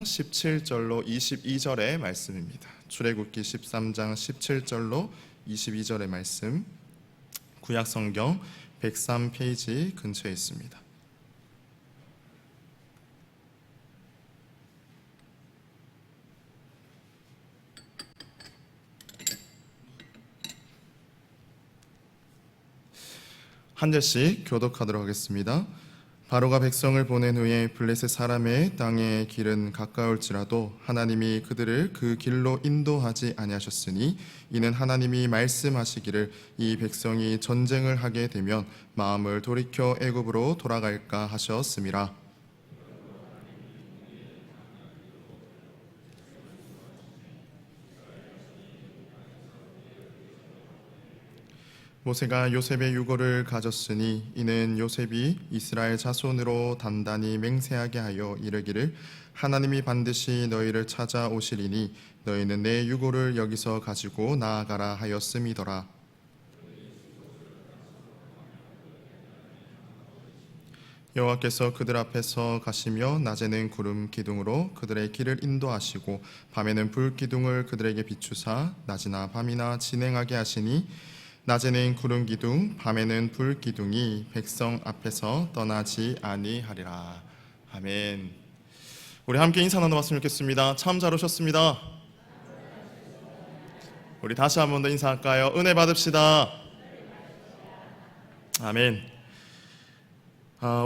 17절로 22절의 말씀입니다. 출애굽기 13장 17절로 22절의 말씀, 구약성경 103페이지 근처에 있습니다. 한 절씩 교독하도록 하겠습니다. 바로가 백성을 보낸 후에 블레셋 사람의 땅의 길은 가까울지라도 하나님이 그들을 그 길로 인도하지 아니하셨으니 이는 하나님이 말씀하시기를 이 백성이 전쟁을 하게 되면 마음을 돌이켜 애굽으로 돌아갈까 하셨음이라. 모세가 요셉의 유고를 가졌으니 이는 요셉이 이스라엘 자손으로 단단히 맹세하게 하여 이르기를 하나님이 반드시 너희를 찾아오시리니 너희는 내 유고를 여기서 가지고 나아가라 하였음이더라. 여호와께서 그들 앞에서 가시며 낮에는 구름 기둥으로 그들의 길을 인도하시고 밤에는 불 기둥을 그들에게 비추사 낮이나 밤이나 진행하게 하시니 낮에는 구름 기둥, 밤에는 불 기둥이 백성 앞에서 떠나지 아니하리라. 아멘. 우리 함께 인사 나눠봤으면 좋겠습니다. 참 잘 오셨습니다. 우리 다시 한 번 더 인사할까요? 은혜 받읍시다. 아멘.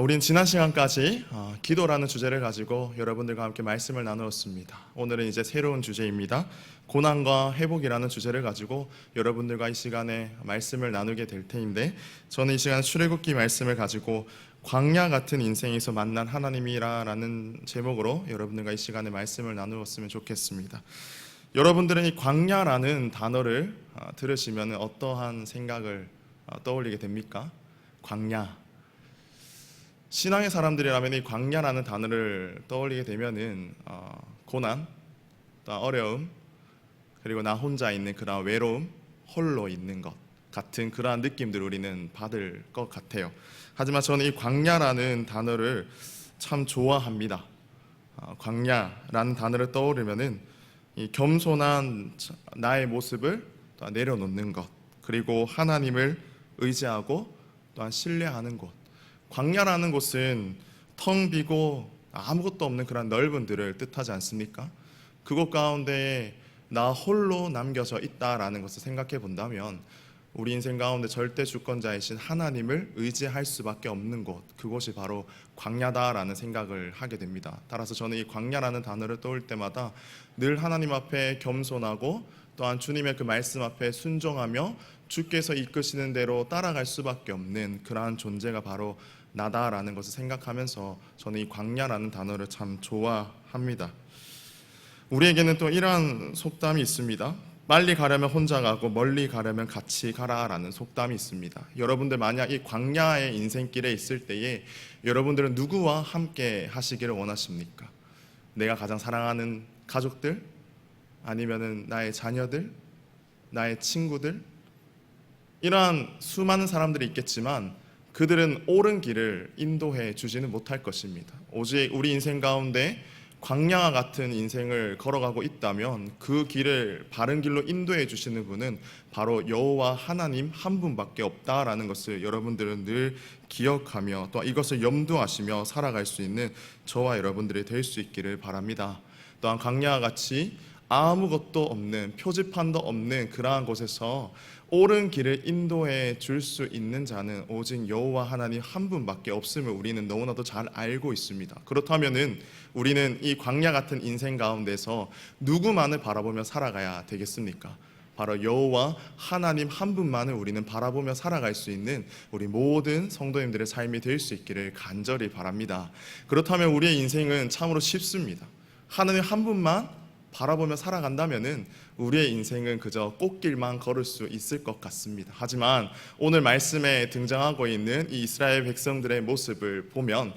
우린 지난 시간까지 기도라는 주제를 가지고 여러분들과 함께 말씀을 나누었습니다. 오늘은 이제 새로운 주제입니다. 고난과 회복이라는 주제를 가지고 여러분들과 이 시간에 말씀을 나누게 될 텐데, 저는 이 시간 출애굽기 말씀을 가지고 광야 같은 인생에서 만난 하나님이라는 제목으로 여러분들과 이 시간에 말씀을 나누었으면 좋겠습니다. 여러분들은 이 광야라는 단어를 들으시면 어떠한 생각을 떠올리게 됩니까? 광야. 신앙의 사람들이라면 이 광야라는 단어를 떠올리게 되면은 고난, 또 어려움, 그리고 나 혼자 있는 그런 외로움, 홀로 있는 것 같은 그러한 느낌들을 우리는 받을 것 같아요. 하지만 저는 이 광야라는 단어를 참 좋아합니다. 광야라는 단어를 떠오르면은 이 겸손한 나의 모습을 내려놓는 것, 그리고 하나님을 의지하고 또한 신뢰하는 곳. 광야라는 곳은 텅 비고 아무것도 없는 그런 넓은 들을 뜻하지 않습니까? 그곳 가운데 나 홀로 남겨져 있다라는 것을 생각해 본다면 우리 인생 가운데 절대 주권자이신 하나님을 의지할 수밖에 없는 곳, 그곳이 바로 광야다라는 생각을 하게 됩니다. 따라서 저는 이 광야라는 단어를 떠올 때마다 늘 하나님 앞에 겸손하고 또한 주님의 그 말씀 앞에 순종하며 주께서 이끄시는 대로 따라갈 수밖에 없는 그러한 존재가 바로 나다라는 것을 생각하면서 저는 이 광야라는 단어를 참 좋아합니다. 우리에게는 또 이러한 속담이 있습니다. 빨리 가려면 혼자 가고 멀리 가려면 같이 가라라는 속담이 있습니다. 여러분들 만약 이 광야의 인생길에 있을 때에 여러분들은 누구와 함께 하시기를 원하십니까? 내가 가장 사랑하는 가족들? 아니면은 나의 자녀들? 나의 친구들? 이러한 수많은 사람들이 있겠지만 그들은 옳은 길을 인도해 주지는 못할 것입니다. 오직 우리 인생 가운데 광야와 같은 인생을 걸어가고 있다면 그 길을 바른 길로 인도해 주시는 분은 바로 여호와 하나님 한 분밖에 없다라는 것을 여러분들은 늘 기억하며 또 이것을 염두하시며 살아갈 수 있는 저와 여러분들이 될 수 있기를 바랍니다. 또한 광야와 같이 아무것도 없는, 표지판도 없는 그러한 곳에서 옳은 길을 인도해 줄 수 있는 자는 오직 여호와 하나님 한 분밖에 없음을 우리는 너무나도 잘 알고 있습니다. 그렇다면은 우리는 이 광야 같은 인생 가운데서 누구만을 바라보며 살아가야 되겠습니까? 바로 여호와 하나님 한 분만을 우리는 바라보며 살아갈 수 있는 우리 모든 성도님들의 삶이 될 수 있기를 간절히 바랍니다. 그렇다면 우리의 인생은 참으로 쉽습니다. 하나님 한 분만 바라보며 살아간다면은 우리의 인생은 그저 꽃길만 걸을 수 있을 것 같습니다. 하지만 오늘 말씀에 등장하고 있는 이 이스라엘 백성들의 모습을 보면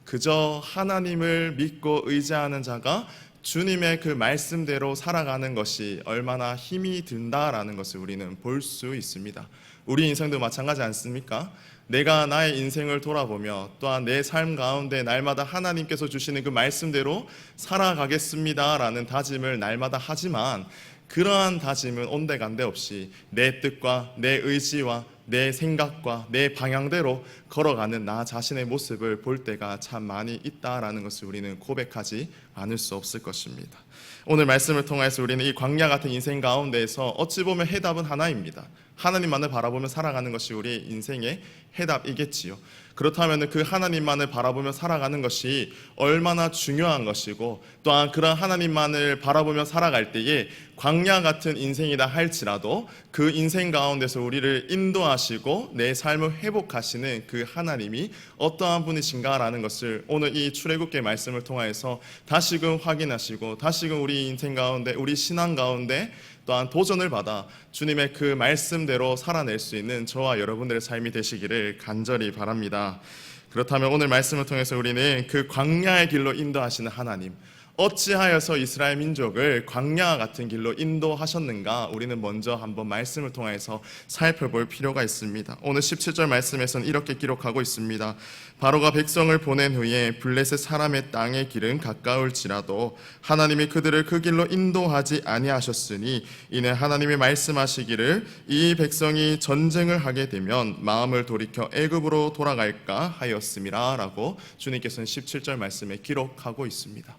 그저 하나님을 믿고 의지하는 자가 주님의 그 말씀대로 살아가는 것이 얼마나 힘이 든다라는 것을 우리는 볼 수 있습니다. 우리 인생도 마찬가지 않습니까? 내가 나의 인생을 돌아보며 또한 내 삶 가운데 날마다 하나님께서 주시는 그 말씀대로 살아가겠습니다라는 다짐을 날마다 하지만, 그러한 다짐은 온데간데 없이 내 뜻과 내 의지와 내 생각과 내 방향대로 걸어가는 나 자신의 모습을 볼 때가 참 많이 있다라는 것을 우리는 고백하지 않을 수 없을 것입니다. 오늘 말씀을 통해서 우리는 이 광야 같은 인생 가운데에서 어찌 보면 해답은 하나입니다. 하나님만을 바라보며 살아가는 것이 우리의 인생의 해답이겠지요. 그렇다면 그 하나님만을 바라보며 살아가는 것이 얼마나 중요한 것이고, 또한 그런 하나님만을 바라보며 살아갈 때에 광야 같은 인생이다 할지라도 그 인생 가운데서 우리를 인도하시고 내 삶을 회복하시는 그 하나님이 어떠한 분이신가라는 것을 오늘 이 출애굽기의 말씀을 통해서 다시금 확인하시고, 다시금 우리 인생 가운데, 우리 신앙 가운데 또한 도전을 받아 주님의 그 말씀대로 살아낼 수 있는 저와 여러분들의 삶이 되시기를 간절히 바랍니다. 그렇다면 오늘 말씀을 통해서 우리는 그 광야의 길로 인도하시는 하나님, 어찌하여서 이스라엘 민족을 광야 같은 길로 인도하셨는가, 우리는 먼저 한번 말씀을 통해서 살펴볼 필요가 있습니다. 오늘 17절 말씀에서는 이렇게 기록하고 있습니다. 바로가 백성을 보낸 후에 블레셋 사람의 땅의 길은 가까울지라도 하나님이 그들을 그 길로 인도하지 아니하셨으니 이는 하나님이 말씀하시기를 이 백성이 전쟁을 하게 되면 마음을 돌이켜 애굽으로 돌아갈까 하였음이라 라고 주님께서는 17절 말씀에 기록하고 있습니다.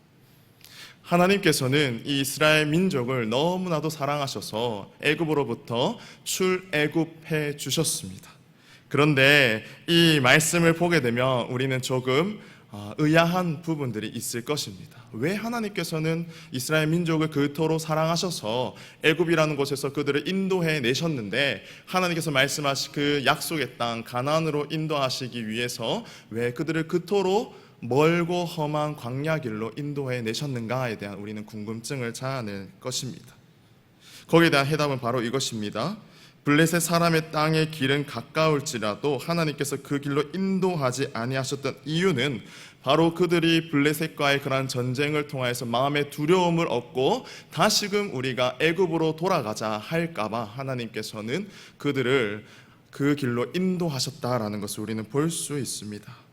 하나님께서는 이 이스라엘 민족을 너무나도 사랑하셔서 애굽으로부터 출애굽해 주셨습니다. 그런데 이 말씀을 보게 되면 우리는 조금 의아한 부분들이 있을 것입니다. 왜 하나님께서는 이스라엘 민족을 그토록 사랑하셔서 애굽이라는 곳에서 그들을 인도해 내셨는데, 하나님께서 말씀하신 그 약속의 땅 가나안으로 인도하시기 위해서 왜 그들을 그토록 멀고 험한 광야 길로 인도해 내셨는가에 대한 우리는 궁금증을 자아낼 것입니다. 거기에 대한 해답은 바로 이것입니다. 블레셋 사람의 땅의 길은 가까울지라도 하나님께서 그 길로 인도하지 아니하셨던 이유는 바로 그들이 블레셋과의 그러한 전쟁을 통해서 마음의 두려움을 얻고 다시금 우리가 애굽으로 돌아가자 할까봐 하나님께서는 그들을 그 길로 인도하셨다라는 것을 우리는 볼 수 있습니다.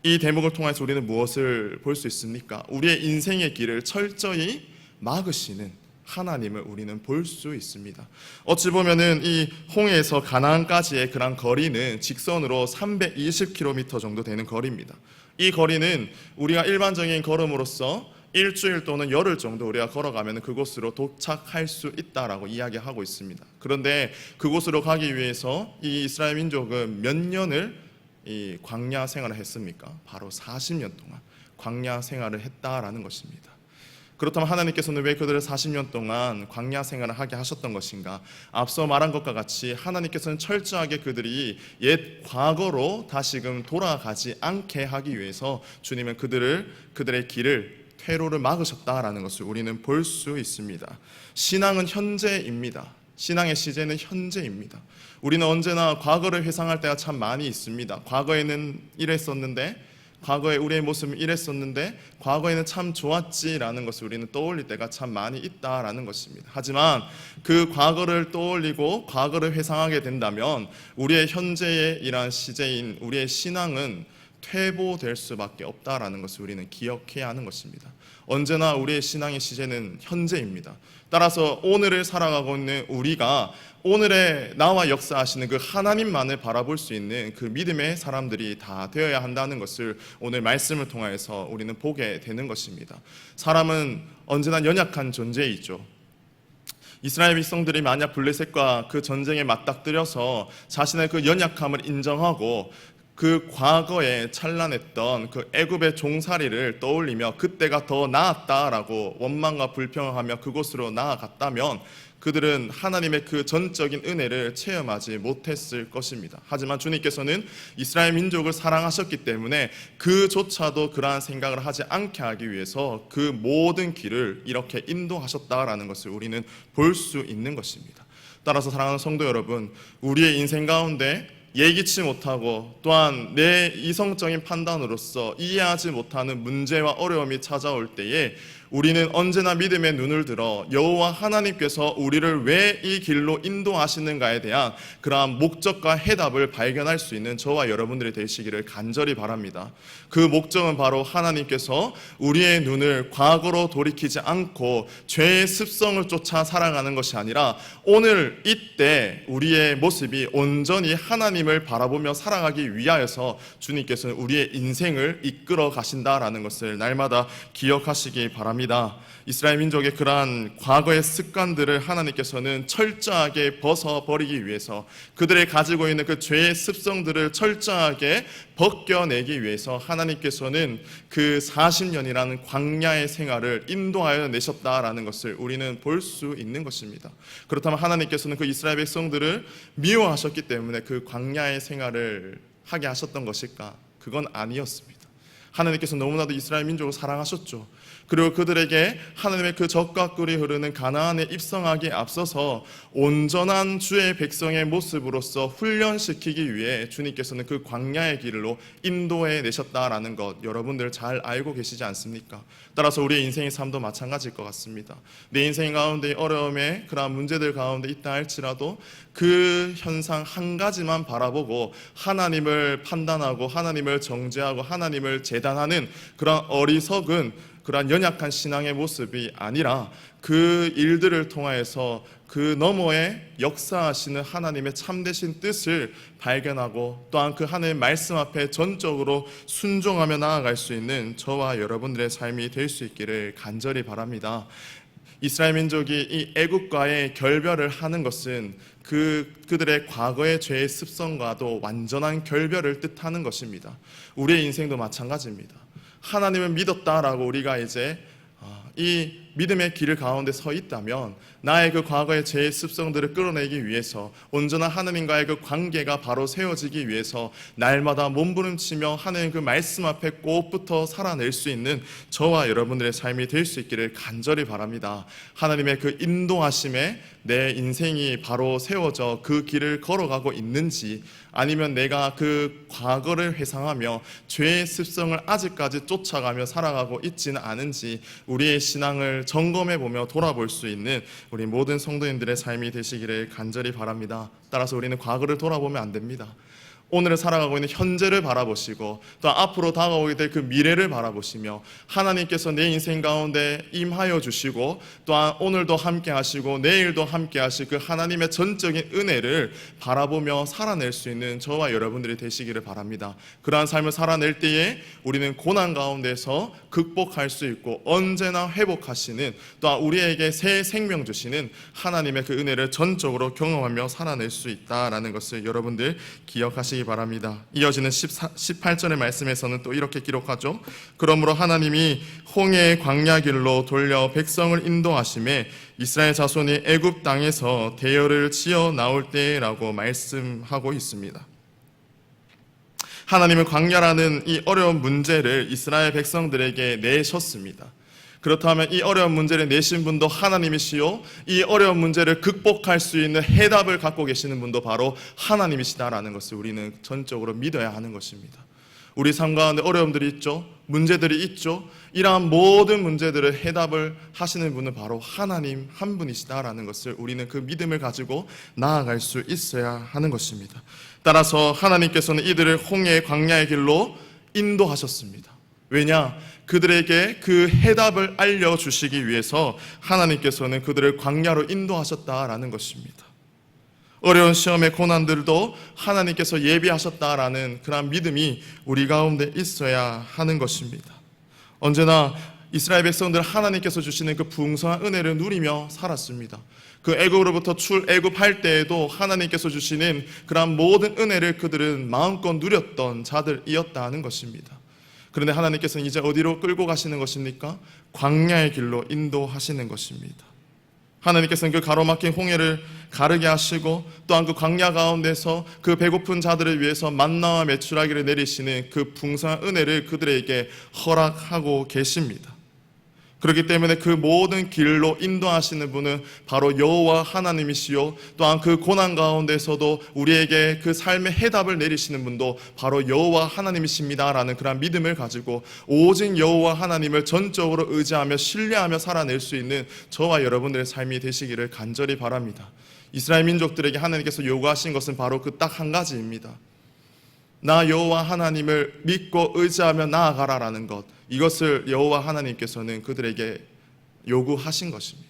이 대목을 통해서 우리는 무엇을 볼 수 있습니까? 우리의 인생의 길을 철저히 막으시는 하나님을 우리는 볼 수 있습니다. 어찌 보면은 이 홍해에서 가나안까지의 그런 거리는 직선으로 320km 정도 되는 거리입니다. 이 거리는 우리가 일반적인 걸음으로써 일주일 또는 열흘 정도 우리가 걸어가면 그곳으로 도착할 수 있다라고 이야기하고 있습니다. 그런데 그곳으로 가기 위해서 이 이스라엘 민족은 몇 년을 이 광야 생활을 했습니까? 바로 40년 동안 광야 생활을 했다라는 것입니다. 그렇다면 하나님께서는 왜 그들을 40년 동안 광야 생활을 하게 하셨던 것인가? 앞서 말한 것과 같이 하나님께서는 철저하게 그들이 옛 과거로 다시금 돌아가지 않게 하기 위해서 주님은 그들의 길을 퇴로를 막으셨다라는 것을 우리는 볼 수 있습니다. 신앙은 현재입니다. 신앙의 시제는 현재입니다. 우리는 언제나 과거를 회상할 때가 참 많이 있습니다. 과거에는 이랬었는데, 과거에 우리의 모습은 이랬었는데, 과거에는 참 좋았지라는 것을 우리는 떠올릴 때가 참 많이 있다라는 것입니다. 하지만 그 과거를 떠올리고 과거를 회상하게 된다면 우리의 현재의 이러한 시제인 우리의 신앙은 퇴보될 수밖에 없다라는 것을 우리는 기억해야 하는 것입니다. 언제나 우리의 신앙의 시제는 현재입니다. 따라서 오늘을 살아가고 있는 우리가 오늘의 나와 역사하시는 그 하나님만을 바라볼 수 있는 그 믿음의 사람들이 다 되어야 한다는 것을 오늘 말씀을 통해서 우리는 보게 되는 것입니다. 사람은 언제나 연약한 존재이죠. 이스라엘 백성들이 만약 블레셋과 그 전쟁에 맞닥뜨려서 자신의 그 연약함을 인정하고 그 과거에 찬란했던 그 애굽의 종살이를 떠올리며 그때가 더 나았다라고 원망과 불평하며 그곳으로 나아갔다면 그들은 하나님의 그 전적인 은혜를 체험하지 못했을 것입니다. 하지만 주님께서는 이스라엘 민족을 사랑하셨기 때문에 그조차도 그러한 생각을 하지 않게 하기 위해서 그 모든 길을 이렇게 인도하셨다라는 것을 우리는 볼 수 있는 것입니다. 따라서 사랑하는 성도 여러분, 우리의 인생 가운데 예기치 못하고 또한 내 이성적인 판단으로서 이해하지 못하는 문제와 어려움이 찾아올 때에 우리는 언제나 믿음의 눈을 들어 여호와 하나님께서 우리를 왜 이 길로 인도하시는가에 대한 그러한 목적과 해답을 발견할 수 있는 저와 여러분들이 되시기를 간절히 바랍니다. 그 목적은 바로 하나님께서 우리의 눈을 과거로 돌이키지 않고 죄의 습성을 쫓아 살아가는 것이 아니라 오늘 이때 우리의 모습이 온전히 하나님을 바라보며 살아가기 위하여서 주님께서는 우리의 인생을 이끌어 가신다라는 것을 날마다 기억하시기 바랍니다. 이스라엘 민족의 그러한 과거의 습관들을 하나님께서는 철저하게 벗어버리기 위해서, 그들의 가지고 있는 그 죄의 습성들을 철저하게 벗겨내기 위해서 하나님께서는 그 40년이라는 광야의 생활을 인도하여 내셨다라는 것을 우리는 볼 수 있는 것입니다. 그렇다면 하나님께서는 그 이스라엘 백성들을 미워하셨기 때문에 그 광야의 생활을 하게 하셨던 것일까? 그건 아니었습니다. 하나님께서 너무나도 이스라엘 민족을 사랑하셨죠. 그리고 그들에게 하나님의 그 젖과 꿀이 흐르는 가나안에 입성하기에 앞서서 온전한 주의 백성의 모습으로서 훈련시키기 위해 주님께서는 그 광야의 길로 인도해 내셨다라는 것, 여러분들 잘 알고 계시지 않습니까? 따라서 우리의 인생의 삶도 마찬가지일 것 같습니다. 내 인생 가운데 어려움에 그러한 문제들 가운데 있다 할지라도 그 현상 한 가지만 바라보고 하나님을 판단하고 하나님을 정죄하고 하나님을 재단하는 그런 어리석은 그러한 연약한 신앙의 모습이 아니라 그 일들을 통하여서 그 너머에 역사하시는 하나님의 참되신 뜻을 발견하고 또한 그 하나님의 말씀 앞에 전적으로 순종하며 나아갈 수 있는 저와 여러분들의 삶이 될 수 있기를 간절히 바랍니다. 이스라엘 민족이 이 애국과의 결별을 하는 것은 그들의 과거의 죄의 습성과도 완전한 결별을 뜻하는 것입니다. 우리의 인생도 마찬가지입니다. 하나님을 믿었다라고 우리가 이제 이 믿음의 길 가운데 서 있다면 나의 그 과거의 죄의 습성들을 끌어내기 위해서 온전한 하나님과의 그 관계가 바로 세워지기 위해서 날마다 몸부림치며 하나님 그 말씀 앞에 꼭 붙어 살아낼 수 있는 저와 여러분들의 삶이 될 수 있기를 간절히 바랍니다. 하나님의 그 인도하심에 내 인생이 바로 세워져 그 길을 걸어가고 있는지, 아니면 내가 그 과거를 회상하며 죄의 습성을 아직까지 쫓아가며 살아가고 있지는 않은지 우리의 신앙을 점검해보며 돌아볼 수 있는 우리 모든 성도님들의 삶이 되시기를 간절히 바랍니다. 따라서 우리는 과거를 돌아보면 안 됩니다. 오늘을 살아가고 있는 현재를 바라보시고 또 앞으로 다가오게 될 그 미래를 바라보시며 하나님께서 내 인생 가운데 임하여 주시고 또한 오늘도 함께 하시고 내일도 함께 하실 그 하나님의 전적인 은혜를 바라보며 살아낼 수 있는 저와 여러분들이 되시기를 바랍니다. 그러한 삶을 살아낼 때에 우리는 고난 가운데서 극복할 수 있고 언제나 회복하시는, 또한 우리에게 새 생명 주시는 하나님의 그 은혜를 전적으로 경험하며 살아낼 수 있다라는 것을 여러분들 기억하시기 바랍니다. 이어지는 18절의 말씀에서는 또 이렇게 기록하죠. 그러므로 하나님이 홍해의 광야 길로 돌려 백성을 인도하심에 이스라엘 자손이 애굽 땅에서 대열을 지어 나올 때라고 말씀하고 있습니다. 하나님은 광야라는 이 어려운 문제를 이스라엘 백성들에게 내셨습니다. 그렇다면 이 어려운 문제를 내신 분도 하나님이시요, 이 어려운 문제를 극복할 수 있는 해답을 갖고 계시는 분도 바로 하나님이시다라는 것을 우리는 전적으로 믿어야 하는 것입니다. 우리 삶 가운데 어려움들이 있죠, 문제들이 있죠. 이러한 모든 문제들을 해답을 하시는 분은 바로 하나님 한 분이시다라는 것을 우리는 그 믿음을 가지고 나아갈 수 있어야 하는 것입니다. 따라서 하나님께서는 이들을 홍해의 광야의 길로 인도하셨습니다. 왜냐? 그들에게 그 해답을 알려주시기 위해서 하나님께서는 그들을 광야로 인도하셨다라는 것입니다. 어려운 시험의 고난들도 하나님께서 예비하셨다라는 그런 믿음이 우리 가운데 있어야 하는 것입니다. 언제나 이스라엘 백성들 하나님께서 주시는 그 풍성한 은혜를 누리며 살았습니다. 그 애굽으로부터 출애굽할 때에도 하나님께서 주시는 그런 모든 은혜를 그들은 마음껏 누렸던 자들이었다는 것입니다. 그런데 하나님께서는 이제 어디로 끌고 가시는 것입니까? 광야의 길로 인도하시는 것입니다. 하나님께서는 그 가로막힌 홍해를 가르게 하시고 또한 그 광야 가운데서 그 배고픈 자들을 위해서 만나와 메추라기를 내리시는 그 풍성한 은혜를 그들에게 허락하고 계십니다. 그렇기 때문에 그 모든 길로 인도하시는 분은 바로 여호와 하나님이시요, 또한 그 고난 가운데서도 우리에게 그 삶의 해답을 내리시는 분도 바로 여호와 하나님이십니다라는 그런 믿음을 가지고 오직 여호와 하나님을 전적으로 의지하며 신뢰하며 살아낼 수 있는 저와 여러분들의 삶이 되시기를 간절히 바랍니다. 이스라엘 민족들에게 하나님께서 요구하신 것은 바로 그 딱 한 가지입니다. 나 여호와 하나님을 믿고 의지하며 나아가라라는 것, 이것을 여호와 하나님께서는 그들에게 요구하신 것입니다.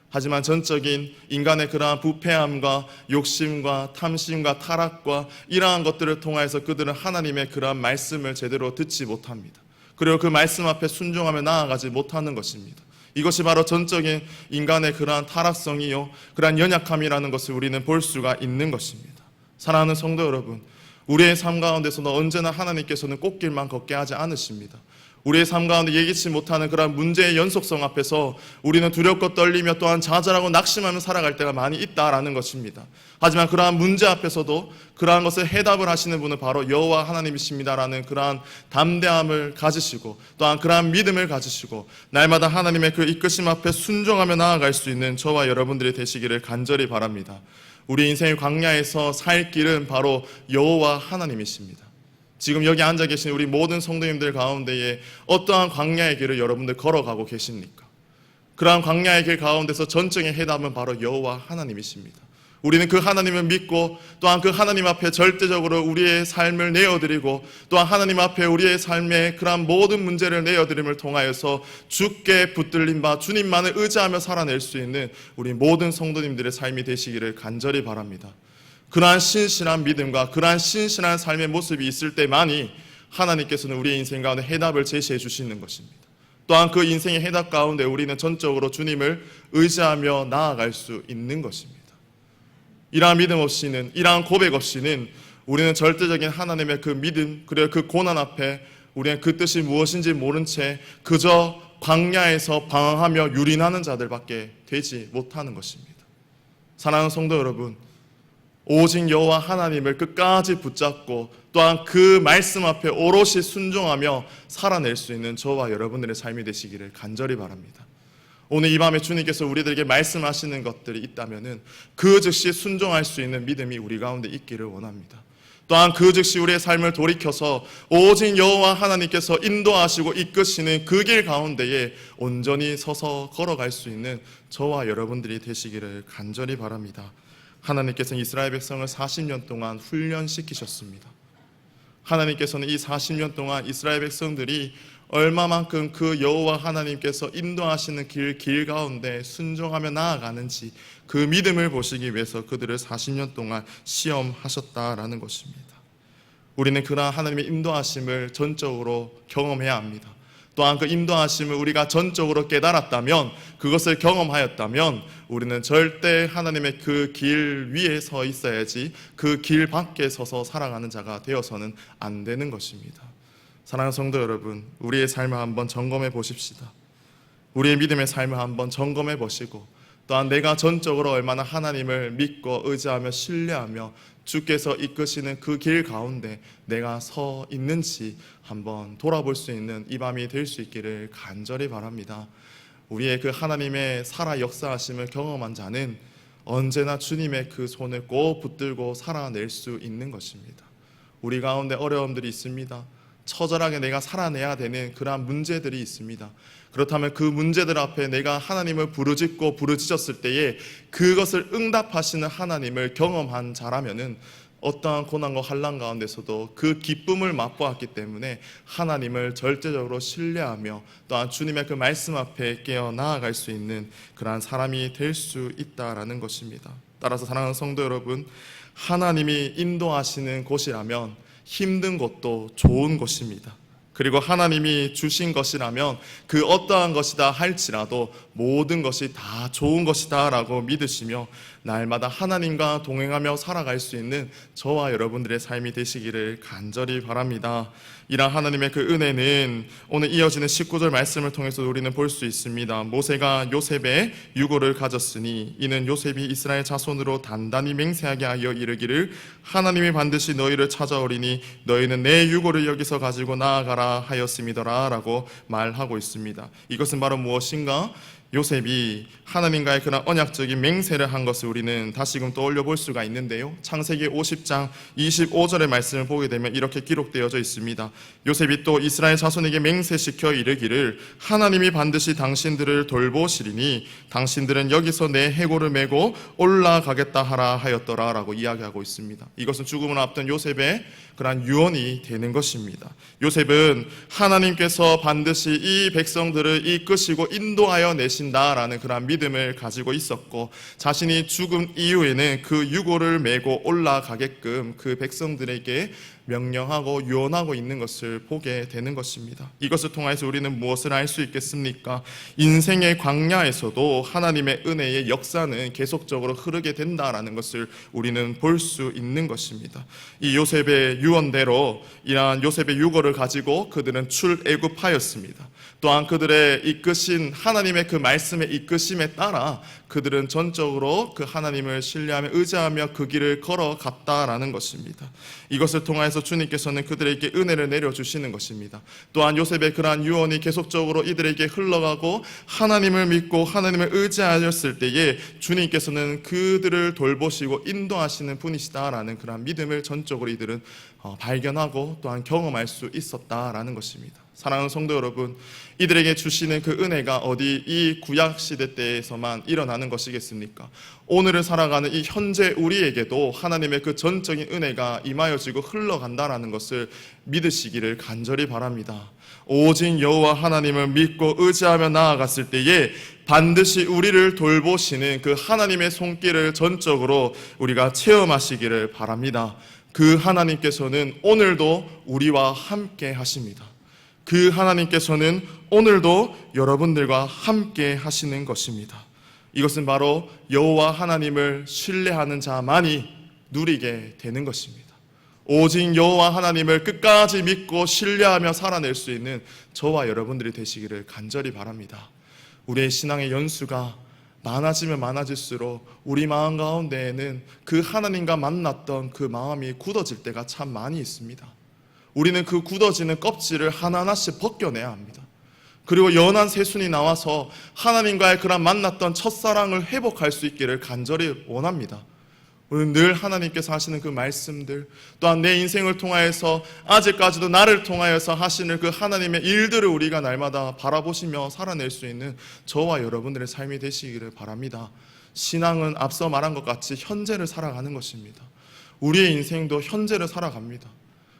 하지만 전적인 인간의 그러한 부패함과 욕심과 탐심과 타락과 이러한 것들을 통하여서 그들은 하나님의 그러한 말씀을 제대로 듣지 못합니다. 그리고 그 말씀 앞에 순종하며 나아가지 못하는 것입니다. 이것이 바로 전적인 인간의 그러한 타락성이요, 그러한 연약함이라는 것을 우리는 볼 수가 있는 것입니다. 사랑하는 성도 여러분, 우리의 삶 가운데서는 언제나 하나님께서는 꽃길만 걷게 하지 않으십니다. 우리의 삶 가운데 예기치 못하는 그런 문제의 연속성 앞에서 우리는 두렵고 떨리며 또한 좌절하고 낙심하며 살아갈 때가 많이 있다라는 것입니다. 하지만 그러한 문제 앞에서도 그러한 것을 해답을 하시는 분은 바로 여호와 하나님이십니다라는 그러한 담대함을 가지시고 또한 그러한 믿음을 가지시고 날마다 하나님의 그 이끄심 앞에 순종하며 나아갈 수 있는 저와 여러분들이 되시기를 간절히 바랍니다. 우리 인생의 광야에서 살 길은 바로 여호와 하나님이십니다. 지금 여기 앉아 계신 우리 모든 성도님들 가운데에 어떠한 광야의 길을 여러분들 걸어가고 계십니까? 그러한 광야의 길 가운데서 전적인 해답은 바로 여호와 하나님이십니다. 우리는 그 하나님을 믿고 또한 그 하나님 앞에 절대적으로 우리의 삶을 내어드리고 또한 하나님 앞에 우리의 삶의 그러한 모든 문제를 내어드림을 통하여서 주께 붙들린 바 주님만을 의지하며 살아낼 수 있는 우리 모든 성도님들의 삶이 되시기를 간절히 바랍니다. 그러한 신실한 믿음과 그러한 신실한 삶의 모습이 있을 때만이 하나님께서는 우리의 인생 가운데 해답을 제시해 주시는 것입니다. 또한 그 인생의 해답 가운데 우리는 전적으로 주님을 의지하며 나아갈 수 있는 것입니다. 이러한 믿음 없이는, 이러한 고백 없이는 우리는 절대적인 하나님의 그 믿음, 그리고 그 고난 앞에 우리는 그 뜻이 무엇인지 모른 채 그저 광야에서 방황하며 유린하는 자들밖에 되지 못하는 것입니다. 사랑하는 성도 여러분, 오직 여호와 하나님을 끝까지 붙잡고 또한 그 말씀 앞에 오롯이 순종하며 살아낼 수 있는 저와 여러분들의 삶이 되시기를 간절히 바랍니다. 오늘 이 밤에 주님께서 우리들에게 말씀하시는 것들이 있다면 그 즉시 순종할 수 있는 믿음이 우리 가운데 있기를 원합니다. 또한 그 즉시 우리의 삶을 돌이켜서 오직 여호와 하나님께서 인도하시고 이끄시는 그 길 가운데에 온전히 서서 걸어갈 수 있는 저와 여러분들이 되시기를 간절히 바랍니다. 하나님께서는 이스라엘 백성을 40년 동안 훈련시키셨습니다. 하나님께서는 이 40년 동안 이스라엘 백성들이 얼마만큼 그 여호와 하나님께서 인도하시는 길 가운데 순종하며 나아가는지 그 믿음을 보시기 위해서 그들을 40년 동안 시험하셨다라는 것입니다. 우리는 그러한 하나님의 인도하심을 전적으로 경험해야 합니다. 또한 그 인도하심을 우리가 전적으로 깨달았다면, 그것을 경험하였다면 우리는 절대 하나님의 그 길 위에 서 있어야지 그 길 밖에 서서 살아가는 자가 되어서는 안 되는 것입니다. 사랑하는 성도 여러분, 우리의 삶을 한번 점검해 보십시다. 우리의 믿음의 삶을 한번 점검해 보시고 또한 내가 전적으로 얼마나 하나님을 믿고 의지하며 신뢰하며 주께서 이끄시는 그 길 가운데 내가 서 있는지 한번 돌아볼 수 있는 이 밤이 될 수 있기를 간절히 바랍니다. 우리의 그 하나님의 살아 역사하심을 경험한 자는 언제나 주님의 그 손을 꼭 붙들고 살아낼 수 있는 것입니다. 우리 가운데 어려움들이 있습니다. 처절하게 내가 살아내야 되는 그러한 문제들이 있습니다. 그렇다면 그 문제들 앞에 내가 하나님을 부르짖고 부르짖었을 때에 그것을 응답하시는 하나님을 경험한 자라면은 어떠한 고난과 환난 가운데서도 그 기쁨을 맛보았기 때문에 하나님을 절대적으로 신뢰하며 또한 주님의 그 말씀 앞에 깨어 나아갈 수 있는 그러한 사람이 될 수 있다라는 것입니다. 따라서 사랑하는 성도 여러분, 하나님이 인도하시는 곳이라면 힘든 것도 좋은 것입니다. 그리고 하나님이 주신 것이라면 그 어떠한 것이다 할지라도 모든 것이 다 좋은 것이다 라고 믿으시며 날마다 하나님과 동행하며 살아갈 수 있는 저와 여러분들의 삶이 되시기를 간절히 바랍니다. 이러한 하나님의 그 은혜는 오늘 이어지는 19절 말씀을 통해서 우리는 볼 수 있습니다. 모세가 요셉의 유고를 가졌으니 이는 요셉이 이스라엘 자손으로 단단히 맹세하게 하여 이르기를 하나님이 반드시 너희를 찾아오리니 너희는 내 유고를 여기서 가지고 나아가라 하였음이더라 라고 말하고 있습니다. 이것은 바로 무엇인가? 요셉이 하나님과의 그런 언약적인 맹세를 한 것을 우리는 다시금 떠올려 볼 수가 있는데요. 창세기 50장 25절의 말씀을 보게 되면 이렇게 기록되어져 있습니다. 요셉이 또 이스라엘 자손에게 맹세시켜 이르기를 하나님이 반드시 당신들을 돌보시리니 당신들은 여기서 내 해골을 메고 올라가겠다 하라 하였더라 라고 이야기하고 있습니다. 이것은 죽음을 앞둔 요셉의 그러한 유언이 되는 것입니다. 요셉은 하나님께서 반드시 이 백성들을 이끄시고 인도하여 내신다라는 그러한 믿음을 가지고 있었고 자신이 죽음 이후에는 그 유고를 메고 올라가게끔 그 백성들에게 명령하고 유언하고 있는 것을 보게 되는 것입니다. 이것을 통해서 우리는 무엇을 알 수 있겠습니까? 인생의 광야에서도 하나님의 은혜의 역사는 계속적으로 흐르게 된다라는 것을 우리는 볼 수 있는 것입니다. 이 요셉의 유언대로 이러한 요셉의 유고를 가지고 그들은 출애굽하였습니다. 또한 그들의 이끄신 하나님의 그 말씀의 이끄심에 따라 그들은 전적으로 그 하나님을 신뢰하며 의지하며 그 길을 걸어갔다라는 것입니다. 이것을 통해서 주님께서는 그들에게 은혜를 내려주시는 것입니다. 또한 요셉의 그러한 유언이 계속적으로 이들에게 흘러가고 하나님을 믿고 하나님을 의지하였을 때에 주님께서는 그들을 돌보시고 인도하시는 분이시다라는 그러한 믿음을 전적으로 이들은 발견하고 또한 경험할 수 있었다라는 것입니다. 사랑하는 성도 여러분, 이들에게 주시는 그 은혜가 어디 이 구약 시대 때에서만 일어나는 것이겠습니까? 오늘을 살아가는 이 현재 우리에게도 하나님의 그 전적인 은혜가 임하여지고 흘러간다라는 것을 믿으시기를 간절히 바랍니다. 오직 여호와 하나님을 믿고 의지하며 나아갔을 때에 반드시 우리를 돌보시는 그 하나님의 손길을 전적으로 우리가 체험하시기를 바랍니다. 그 하나님께서는 오늘도 우리와 함께 하십니다. 그 하나님께서는 오늘도 여러분들과 함께 하시는 것입니다. 이것은 바로 여호와 하나님을 신뢰하는 자만이 누리게 되는 것입니다. 오직 여호와 하나님을 끝까지 믿고 신뢰하며 살아낼 수 있는 저와 여러분들이 되시기를 간절히 바랍니다. 우리의 신앙의 연수가 많아지면 많아질수록 우리 마음 가운데에는 그 하나님과 만났던 그 마음이 굳어질 때가 참 많이 있습니다. 우리는 그 굳어지는 껍질을 하나하나씩 벗겨내야 합니다. 그리고 연한 새순이 나와서 하나님과의 그런 만났던 첫사랑을 회복할 수 있기를 간절히 원합니다. 우리는 늘 하나님께서 하시는 그 말씀들, 또한 내 인생을 통하여서 아직까지도 나를 통하여서 하시는 그 하나님의 일들을 우리가 날마다 바라보시며 살아낼 수 있는 저와 여러분들의 삶이 되시기를 바랍니다. 신앙은 앞서 말한 것 같이 현재를 살아가는 것입니다. 우리의 인생도 현재를 살아갑니다.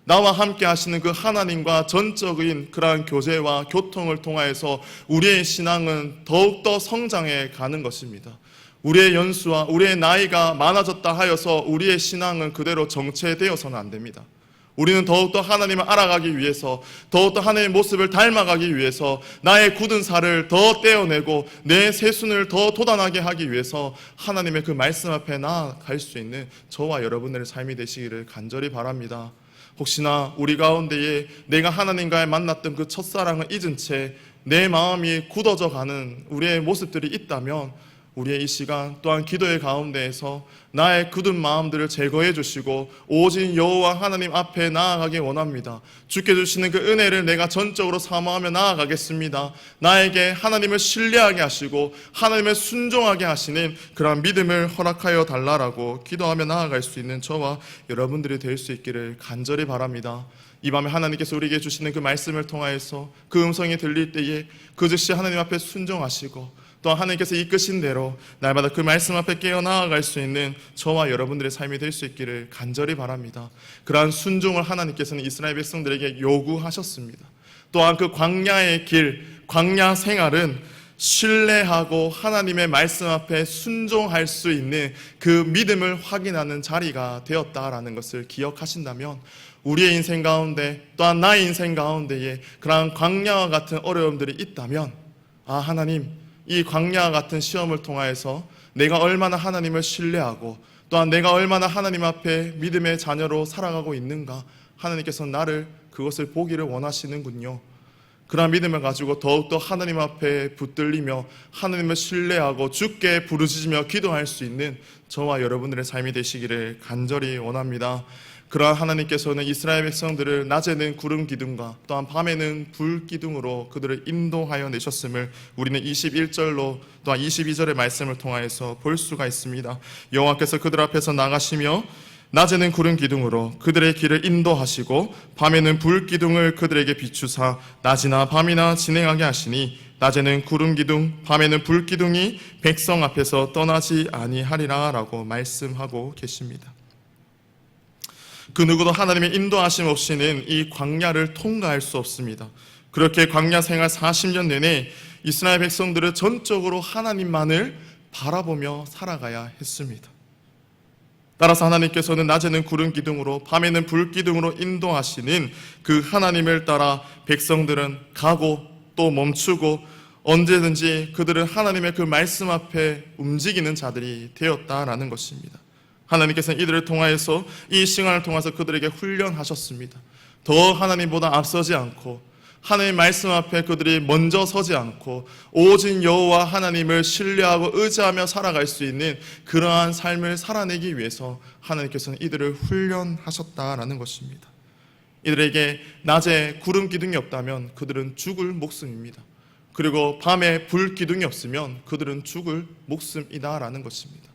나와 함께 하시는 그 하나님과 전적인 그러한 교제와 교통을 통하여서 우리의 신앙은 더욱더 성장해 가는 것입니다. 우리의 연수와 우리의 나이가 많아졌다 하여서 우리의 신앙은 그대로 정체되어서는 안 됩니다. 우리는 더욱더 하나님을 알아가기 위해서, 더욱더 하나님의 모습을 닮아가기 위해서 나의 굳은 살을 더 떼어내고 내 새순을 더 돋아나게 하기 위해서 하나님의 그 말씀 앞에 나아갈 수 있는 저와 여러분들의 삶이 되시기를 간절히 바랍니다. 혹시나 우리 가운데에 내가 하나님과의 만났던 그 첫사랑을 잊은 채 내 마음이 굳어져 가는 우리의 모습들이 있다면 우리의 이 시간 또한 기도의 가운데에서 나의 굳은 마음들을 제거해 주시고 오직 여호와 하나님 앞에 나아가기 원합니다. 주께 주시는 그 은혜를 내가 전적으로 사모하며 나아가겠습니다. 나에게 하나님을 신뢰하게 하시고 하나님을 순종하게 하시는 그런 믿음을 허락하여 달라라고 기도하며 나아갈 수 있는 저와 여러분들이 될 수 있기를 간절히 바랍니다. 이 밤에 하나님께서 우리에게 주시는 그 말씀을 통하여서 그 음성이 들릴 때에 그 즉시 하나님 앞에 순종하시고 또한 하나님께서 이끄신 대로 날마다 그 말씀 앞에 깨어나갈 수 있는 저와 여러분들의 삶이 될 수 있기를 간절히 바랍니다. 그러한 순종을 하나님께서는 이스라엘 백성들에게 요구하셨습니다. 또한 그 광야의 길, 광야 생활은 신뢰하고 하나님의 말씀 앞에 순종할 수 있는 그 믿음을 확인하는 자리가 되었다라는 것을 기억하신다면 우리의 인생 가운데 또한 나의 인생 가운데에 그러한 광야와 같은 어려움들이 있다면 하나님, 이 광야 같은 시험을 통하여서 내가 얼마나 하나님을 신뢰하고 또한 내가 얼마나 하나님 앞에 믿음의 자녀로 살아가고 있는가, 하나님께서 나를 그것을 보기를 원하시는군요. 그러한 믿음을 가지고 더욱더 하나님 앞에 붙들리며 하나님을 신뢰하고 주께 부르짖으며 기도할 수 있는 저와 여러분들의 삶이 되시기를 간절히 원합니다. 그러한 하나님께서는 이스라엘 백성들을 낮에는 구름 기둥과 또한 밤에는 불 기둥으로 그들을 인도하여 내셨음을 우리는 21절로 또한 22절의 말씀을 통하여서 볼 수가 있습니다. 여호와께서 그들 앞에서 나가시며 낮에는 구름 기둥으로 그들의 길을 인도하시고 밤에는 불 기둥을 그들에게 비추사 낮이나 밤이나 진행하게 하시니 낮에는 구름 기둥 밤에는 불 기둥이 백성 앞에서 떠나지 아니하리라 라고 말씀하고 계십니다. 그 누구도 하나님의 인도하심 없이는 이 광야를 통과할 수 없습니다. 그렇게 광야 생활 40년 내내 이스라엘 백성들은 전적으로 하나님만을 바라보며 살아가야 했습니다. 따라서 하나님께서는 낮에는 구름 기둥으로 밤에는 불 기둥으로 인도하시는 그 하나님을 따라 백성들은 가고 또 멈추고 언제든지 그들은 하나님의 그 말씀 앞에 움직이는 자들이 되었다라는 것입니다. 하나님께서는 이들을 통하여서 이 시간을 통해서 그들에게 훈련하셨습니다. 더 하나님보다 앞서지 않고 하나님 말씀 앞에 그들이 먼저 서지 않고 오직 여호와 하나님을 신뢰하고 의지하며 살아갈 수 있는 그러한 삶을 살아내기 위해서 하나님께서는 이들을 훈련하셨다라는 것입니다. 이들에게 낮에 구름 기둥이 없다면 그들은 죽을 목숨입니다. 그리고 밤에 불 기둥이 없으면 그들은 죽을 목숨이다라는 것입니다.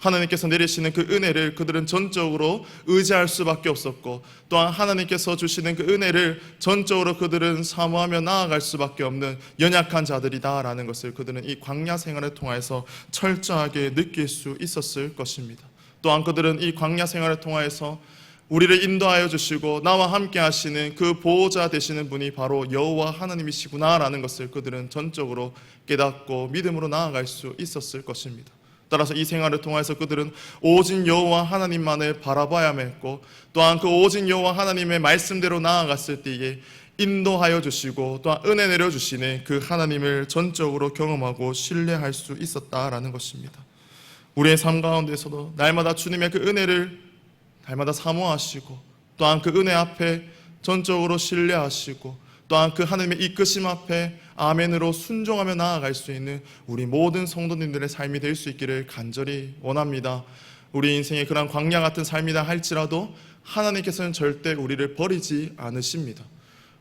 하나님께서 내리시는 그 은혜를 그들은 전적으로 의지할 수밖에 없었고 또한 하나님께서 주시는 그 은혜를 전적으로 그들은 사모하며 나아갈 수밖에 없는 연약한 자들이다라는 것을 그들은 이 광야 생활을 통해서 철저하게 느낄 수 있었을 것입니다. 또한 그들은 이 광야 생활을 통해서 우리를 인도하여 주시고 나와 함께 하시는 그 보호자 되시는 분이 바로 여호와 하나님이시구나라는 것을 그들은 전적으로 깨닫고 믿음으로 나아갈 수 있었을 것입니다. 따라서 이 생활을 통해서 그들은 오직 여호와 하나님만을 바라봐야만 했고 또한 그 오직 여호와 하나님의 말씀대로 나아갔을 때에 인도하여 주시고 또한 은혜 내려주시는 그 하나님을 전적으로 경험하고 신뢰할 수 있었다라는 것입니다. 우리의 삶 가운데서도 날마다 주님의 그 은혜를 날마다 사모하시고 또한 그 은혜 앞에 전적으로 신뢰하시고 또한 그 하나님의 이끄심 앞에 아멘으로 순종하며 나아갈 수 있는 우리 모든 성도님들의 삶이 될 수 있기를 간절히 원합니다. 우리 인생의 그런 광야 같은 삶이다 할지라도 하나님께서는 절대 우리를 버리지 않으십니다.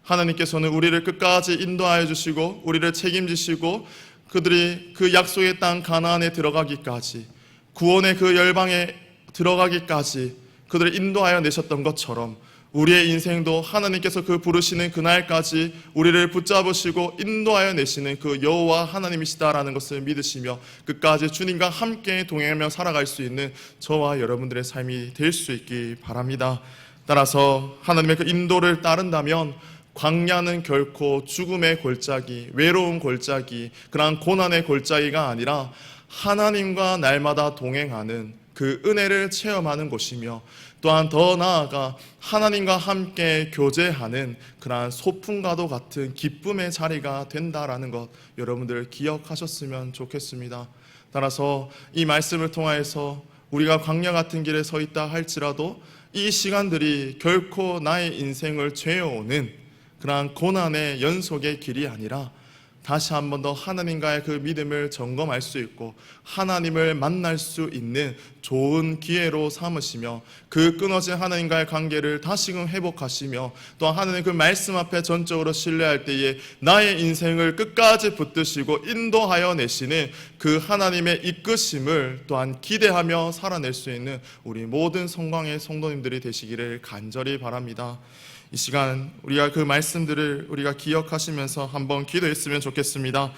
하나님께서는 우리를 끝까지 인도하여 주시고 우리를 책임지시고 그들이 그 약속의 땅 가나안에 들어가기까지 구원의 그 열방에 들어가기까지 그들을 인도하여 내셨던 것처럼 우리의 인생도 하나님께서 그 부르시는 그날까지 우리를 붙잡으시고 인도하여 내시는 그 여호와 하나님이시다라는 것을 믿으시며 끝까지 주님과 함께 동행하며 살아갈 수 있는 저와 여러분들의 삶이 될 수 있기 바랍니다. 따라서 하나님의 그 인도를 따른다면 광야는 결코 죽음의 골짜기, 외로운 골짜기, 그러한 고난의 골짜기가 아니라 하나님과 날마다 동행하는 그 은혜를 체험하는 곳이며 또한 더 나아가 하나님과 함께 교제하는 그러한 소풍과도 같은 기쁨의 자리가 된다라는 것 여러분들 기억하셨으면 좋겠습니다. 따라서 이 말씀을 통하여서 우리가 광야 같은 길에 서 있다 할지라도 이 시간들이 결코 나의 인생을 죄어오는 그러한 고난의 연속의 길이 아니라 다시 한 번 더 하나님과의 그 믿음을 점검할 수 있고 하나님을 만날 수 있는 좋은 기회로 삼으시며 그 끊어진 하나님과의 관계를 다시금 회복하시며 또 하나님 그 말씀 앞에 전적으로 신뢰할 때에 나의 인생을 끝까지 붙드시고 인도하여 내시는 그 하나님의 이끄심을 또한 기대하며 살아낼 수 있는 우리 모든 성광의 성도님들이 되시기를 간절히 바랍니다. 이 시간 우리가 그 말씀들을 우리가 기억하시면서 한번 기도했으면 좋겠습니다.